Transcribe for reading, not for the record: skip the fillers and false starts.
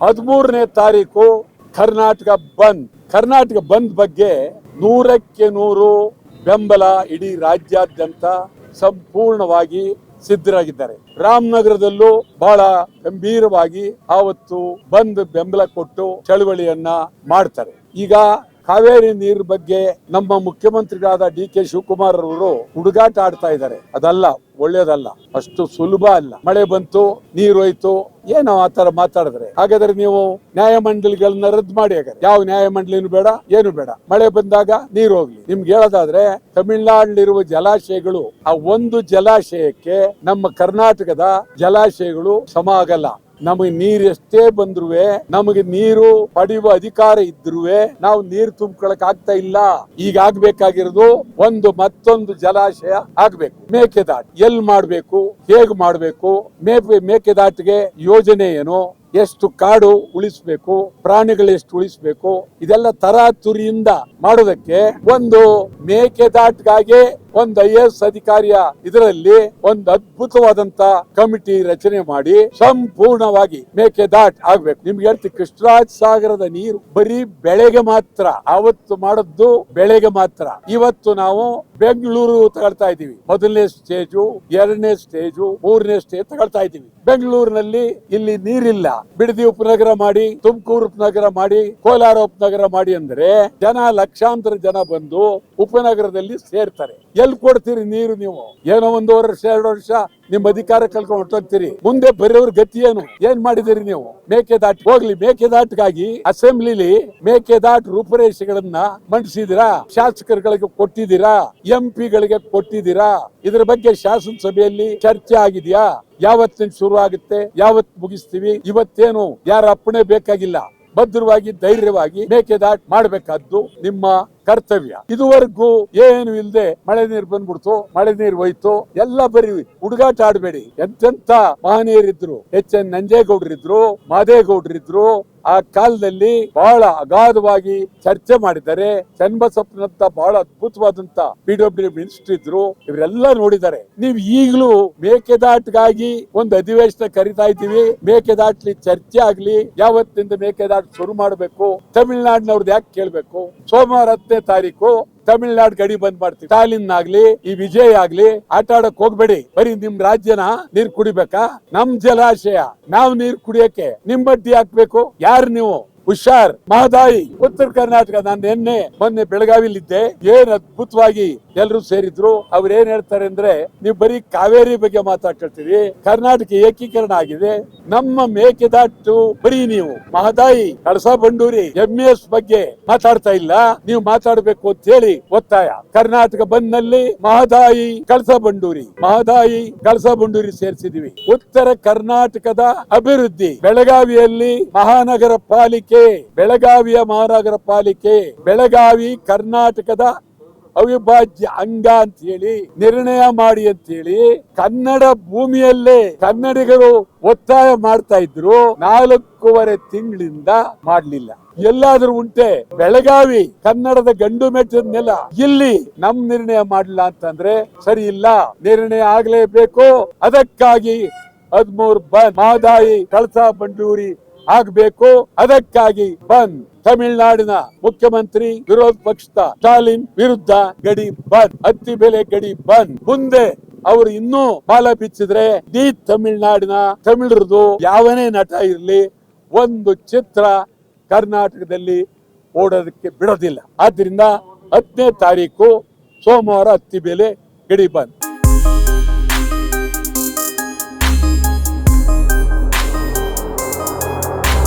13ನೇ ತಾರೀಕು ಕರ್ನಾಟಕ ಬಂದ್ ಬಗ್ಗೆ 100ಕ್ಕೆ 100 ಬೆಂಬಲ ಇಡೀ ರಾಜ್ಯಾದ್ಯಂತ ಸಂಪೂರ್ಣವಾಗಿ ಸಿದ್ಧರಾಗಿದ್ದಾರೆ. ರಾಮನಗರದಲ್ಲೂ ಬಹಳ ಗಂಭೀರವಾಗಿ ಆವತ್ತು ಬಂದ್ ಬೆಂಬಲ ಕೊಟ್ಟು ಚಳವಳಿಯನ್ನ ಮಾಡ್ತಾರೆ. ಈಗ ಕಾವೇರಿ ನೀರ್ ಬಗ್ಗೆ ನಮ್ಮ ಮುಖ್ಯಮಂತ್ರಿಗಳಾದ ಡಿ.ಕೆ. ಶಿವಕುಮಾರ್ ಅವರು ಹುಡುಗಾಟ ಆಡ್ತಾ ಇದ್ದಾರೆ. ಅದಲ್ಲ, ಒಳ್ಳೇದಲ್ಲ, ಅಷ್ಟು ಸುಲಭ ಅಲ್ಲ. ಮಳೆ ಬಂತು, ನೀರು ಹೋಯ್ತು, ಏನೋ ಆತರ ಮಾತಾಡಿದ್ರೆ ಹಾಗಾದ್ರೆ ನೀವು ನ್ಯಾಯಮಂಡಳಿಗಳನ್ನ ರದ್ದು ಮಾಡಿ. ಹಾಗಾದ್ರೆ ಯಾವ ನ್ಯಾಯಮಂಡಳಿನೂ ಬೇಡ, ಏನು ಬೇಡ. ಮಳೆ ಬಂದಾಗ ನೀರು ಹೋಗ್ಲಿ. ನಿಮ್ಗೆ ಹೇಳೋದಾದ್ರೆ ತಮಿಳುನಾಡಿನಲ್ಲಿರುವ ಜಲಾಶಯಗಳು, ಆ ಒಂದು ಜಲಾಶಯಕ್ಕೆ ನಮ್ಮ ಕರ್ನಾಟಕದ ಜಲಾಶಯಗಳು ಸಮ ಆಗಲ್ಲ. ನಮಗೆ ನೀರು ಎಷ್ಟೇ ಬಂದ್ರು, ನಮಗೆ ನೀರು ಪಡೆಯುವ ಅಧಿಕಾರ ಇದ್ರು ನಾವು ನೀರು ತುಂಬಿಕೊಳ್ಳಕ್ ಆಗ್ತಾ ಇಲ್ಲ. ಈಗ ಆಗ್ಬೇಕಾಗಿರೋದು ಮತ್ತೊಂದು ಜಲಾಶಯ ಆಗ್ಬೇಕು. ಮೇಕೆದಾಟು ಎಲ್ಲಿ ಮಾಡ್ಬೇಕು, ಹೇಗ್ ಮಾಡ್ಬೇಕು, ಮೇಕೆದಾಟಿಗೆ ಯೋಜನೆ ಏನು, ಎಷ್ಟು ಕಾಡು ಉಳಿಸ್ಬೇಕು, ಪ್ರಾಣಿಗಳು ಎಷ್ಟು ಉಳಿಸ್ಬೇಕು, ಇದೆಲ್ಲ ತರಾತುರಿಯಿಂದ ಮಾಡೋದಕ್ಕೆ ಒಂದು ಮೇಕೆದಾಟಿಗಾಗಿ ಒಂದು IAS ಅಧಿಕಾರಿಯ ಇದರಲ್ಲಿ ಒಂದು ಅದ್ಭುತವಾದಂತ ಕಮಿಟಿ ರಚನೆ ಮಾಡಿ ಸಂಪೂರ್ಣವಾಗಿ ಮೇಕೆದಾಟ್ ಆಗ್ಬೇಕು. ನಿಮ್ಗೆ ಹೇಳ್ತೀವಿ, ಕೃಷ್ಣರಾಜ ಸಾಗರದ ನೀರು ಬರೀ ಬೆಳೆಗೆ ಮಾತ್ರ, ಅವತ್ತು ಮಾಡದ್ದು ಬೆಳೆಗೆ ಮಾತ್ರ. ಇವತ್ತು ನಾವು ಬೆಂಗಳೂರು ತಗೊಳ್ತಾ ಇದೀವಿ, ಮೊದಲನೇ ಸ್ಟೇಜು, 2ನೇ ಸ್ಟೇಜು, 3ನೇ ಸ್ಟೇಜ್ ತಗೊಳ್ತಾ ಇದೀವಿ. ಬೆಂಗಳೂರಿನಲ್ಲಿ ಇಲ್ಲಿ ನೀರಿಲ್ಲ. ಬಿಡದಿ ಉಪನಗರ ಮಾಡಿ, ತುಮಕೂರು ಉಪನಗರ ಮಾಡಿ, ಕೋಲಾರ ಉಪನಗರ ಮಾಡಿ ಅಂದ್ರೆ ಲಕ್ಷಾಂತರ ಜನ ಬಂದು ಉಪನಗರದಲ್ಲಿ ಸೇರ್ತಾರೆ. ಎಲ್ಲಿ ಕೊಡ್ತೀರಿ ನೀರು ನೀವು? ಏನೋ 1 ವರ್ಷ 2 ವರ್ಷ ನಿಮ್ ಅಧಿಕಾರ ಕಳ್ಕೊಂಡು ಹೊರಟೋಗ್ತೀರಿ. ಮುಂದೆ ಬರೋರ್ ಗತಿ ಏನು? ಏನ್ ಮಾಡಿದಿರಿ ನೀವು? ಮೇಕೆದಾಟು ಹೋಗ್ಲಿ, ಮೇಕೆದಾಟಿಗಾಗಿ ಅಸೆಂಬ್ಲಿಲಿ ಮೇಕೆದಾಟು ರೂಪುರೇಷೆಗಳನ್ನ ಮಂಡಿಸಿದಿರಾ? ಶಾಸಕರುಗಳಿಗೆ ಕೊಟ್ಟಿದ್ದೀರಾ? MP ಗಳಿಗೆ ಕೊಟ್ಟಿದ್ದೀರಾ? ಇದ್ರ ಬಗ್ಗೆ ಶಾಸನಸಭೆಯಲ್ಲಿ ಚರ್ಚೆ ಆಗಿದೆಯಾ? ಯಾವತ್ತಿನ ಶುರು ಆಗುತ್ತೆ, ಯಾವತ್ ಮುಗಿಸ್ತೀವಿ? ಇವತ್ತೇನು ಯಾರ ಅಪ್ಪಣೆ ಬೇಕಾಗಿಲ್ಲ. ಭದ್ರವಾಗಿ ಧೈರ್ಯವಾಗಿ ಮೇಕೆದಾಟು ಮಾಡಬೇಕಾದ್ದು ನಿಮ್ಮ ಕರ್ತವ್ಯ. ಇದುವರೆಗೂ ಏನು ಇಲ್ಲದೆ ಮಳೆ ನೀರು ಬಂದ್ಬಿಡ್ತು, ಮಳೆ ನೀರು ಹೋಯ್ತು, ಎಲ್ಲ ಬರೀ ಹುಡುಗಾಟ ಆಡಬೇಡಿ. ಎಂತೆಂತ ಮಹನೀಯರಿದ್ರು, HN ನಂಜೇಗೌಡರಿದ್ರು, ಮಾದೇಗೌಡರಿದ್ರು. ಆ ಕಾಲದಲ್ಲಿ ಬಹಳ ಅಗಾಧವಾಗಿ ಚರ್ಚೆ ಮಾಡಿದ್ದಾರೆ. ಚನ್ನಬಸಪ್ಪನಂತ ಬಹಳ ಅದ್ಭುತವಾದಂತ PWD ಮಿನಿಸ್ಟರ್ ಇದ್ರು. ಇವರೆಲ್ಲ ನೋಡಿದ್ದಾರೆ. ನೀವು ಈಗಲೂ ಮೇಕೆದಾಟಿಗಾಗಿ ಒಂದು ಅಧಿವೇಶನ ಕರಿತಾ ಇದ್ದೀವಿ. ಮೇಕೆದಾಟ್ಲಿ ಚರ್ಚೆ ಆಗ್ಲಿ, ಯಾವತ್ತಿಂದ ಮೇಕೆದಾಟು ಶುರು ಮಾಡಬೇಕು, ತಮಿಳುನಾಡಿನವ್ರದ್ದು ಯಾಕೆ ಕೇಳ್ಬೇಕು? ಸೋಮವಾರ 10ನೇ ತಾರೀಕು ತಮಿಳುನಾಡು ಗಡಿ ಬಂದ್ ಮಾಡ್ತೀವಿ. ಸ್ಟಾಲಿನ್ ಆಗ್ಲಿ, ಈ ವಿಜಯ್ ಆಗ್ಲಿ ಆಟ ಆಡಕ್ ಹೋಗ್ಬೇಡಿ. ಬರೀ ನಿಮ್ ರಾಜ್ಯನ ನೀರ್ ಕುಡಿಬೇಕಾ? ನಮ್ ಜಲಾಶಯ ನಾವ್ ನೀರ್ ಕುಡಿಯಕ್ಕೆ ನಿಮ್ ಬಡ್ಡಿ ಹಾಕ್ಬೇಕು? ಯಾರು ನೀವು? ಹುಷಾರ್. ಮಹದಾಯಿ ಉತ್ತರ ಕರ್ನಾಟಕ. ನಾನು ಮೊನ್ನೆ ಬೆಳಗಾವಿಲಿದ್ದೆ. ಏನ್ ಅದ್ಭುತವಾಗಿ ಎಲ್ರು ಸೇರಿದ್ರು. ಅವ್ರು ಏನ್ ಹೇಳ್ತಾರೆ ಅಂದ್ರೆ, ನೀವು ಬರೀ ಕಾವೇರಿ ಬಗ್ಗೆ ಮಾತಾಡ್ತಿರ್ತೀರಿ, ಕರ್ನಾಟಕ ಏಕೀಕರಣ ಆಗಿದೆ, ನಮ್ಮ ಮೇಕೆದಾಟು ಬರೀ ನೀವು ಮಹದಾಯಿ, ಕಳಸಾ ಬಂಡೂರಿ, MES ಬಗ್ಗೆ ಮಾತಾಡ್ತಾ ಇಲ್ಲ. ನೀವು ಮಾತಾಡ್ಬೇಕು ಅಂತ ಹೇಳಿ ಒತ್ತಾಯ. ಕರ್ನಾಟಕ ಬಂದ್ನಲ್ಲಿ ಮಹದಾಯಿ, ಕಳಸಾ ಬಂಡೂರಿ ಸೇರಿಸಿದೀವಿ. ಉತ್ತರ ಕರ್ನಾಟಕದ ಅಭಿವೃದ್ಧಿ, ಬೆಳಗಾವಿಯಲ್ಲಿ ಮಹಾನಗರ ಪಾಲಿಕೆ, ಬೆಳಗಾವಿಯ ಮಹಾನಗರ ಪಾಲಿಕೆ, ಬೆಳಗಾವಿ ಕರ್ನಾಟಕದ ಅವಿಭಾಜ್ಯ ಅಂಗ ಅಂತ ಹೇಳಿ ನಿರ್ಣಯ ಮಾಡಿ ಅಂತ ಹೇಳಿ ಕನ್ನಡ ಭೂಮಿಯಲ್ಲೇ ಕನ್ನಡಿಗರು ಒತ್ತಾಯ ಮಾಡ್ತಾ ಇದ್ರು. 4.5 ತಿಂಗಳಿಂದ ಮಾಡ್ಲಿಲ್ಲ. ಎಲ್ಲಾದ್ರೂ ಉಂಟೆ? ಬೆಳಗಾವಿ ಕನ್ನಡದ ಗಂಡು ಮೆಟ್ಟಿದ ನೆಲ, ಇಲ್ಲಿ ನಮ್ ನಿರ್ಣಯ ಮಾಡಲಿಲ್ಲ ಅಂತಂದ್ರೆ ಸರಿ ಇಲ್ಲ. ನಿರ್ಣಯ ಆಗ್ಲೇಬೇಕು. ಅದಕ್ಕಾಗಿ 13 ಬಂದ್, ಮಹದಾಯಿ, ಕಳಸಾ ಬಂಡೂರಿ ಆಗ್ಬೇಕು. ಅದಕ್ಕಾಗಿ ಬಂದ್. ತಮಿಳುನಾಡಿನ ಮುಖ್ಯಮಂತ್ರಿ ವಿರೋಧ ಪಕ್ಷದ ಸ್ಟಾಲಿನ್ ವಿರುದ್ಧ ಗಡಿ ಬಂದ್, ಅತ್ತಿ ಬೆಲೆ ಗಡಿ ಬಂದ್. ಮುಂದೆ ಅವರು ಇನ್ನೂ ಬಾಲ ಬಿಚ್ಚಿದ್ರೆ ಈ ತಮಿಳುನಾಡಿನ ತಮಿಳರದು ಯಾವನೇ ನಟ ಇರ್ಲಿ, ಒಂದು ಚಿತ್ರ ಕರ್ನಾಟಕದಲ್ಲಿ ಓಡೋದಕ್ಕೆ ಬಿಡೋದಿಲ್ಲ. ಆದ್ರಿಂದ 10ನೇ ತಾರೀಕು ಸೋಮವಾರ ಅತ್ತಿ ಬೆಲೆ ಗಡಿ ಬಂದ್.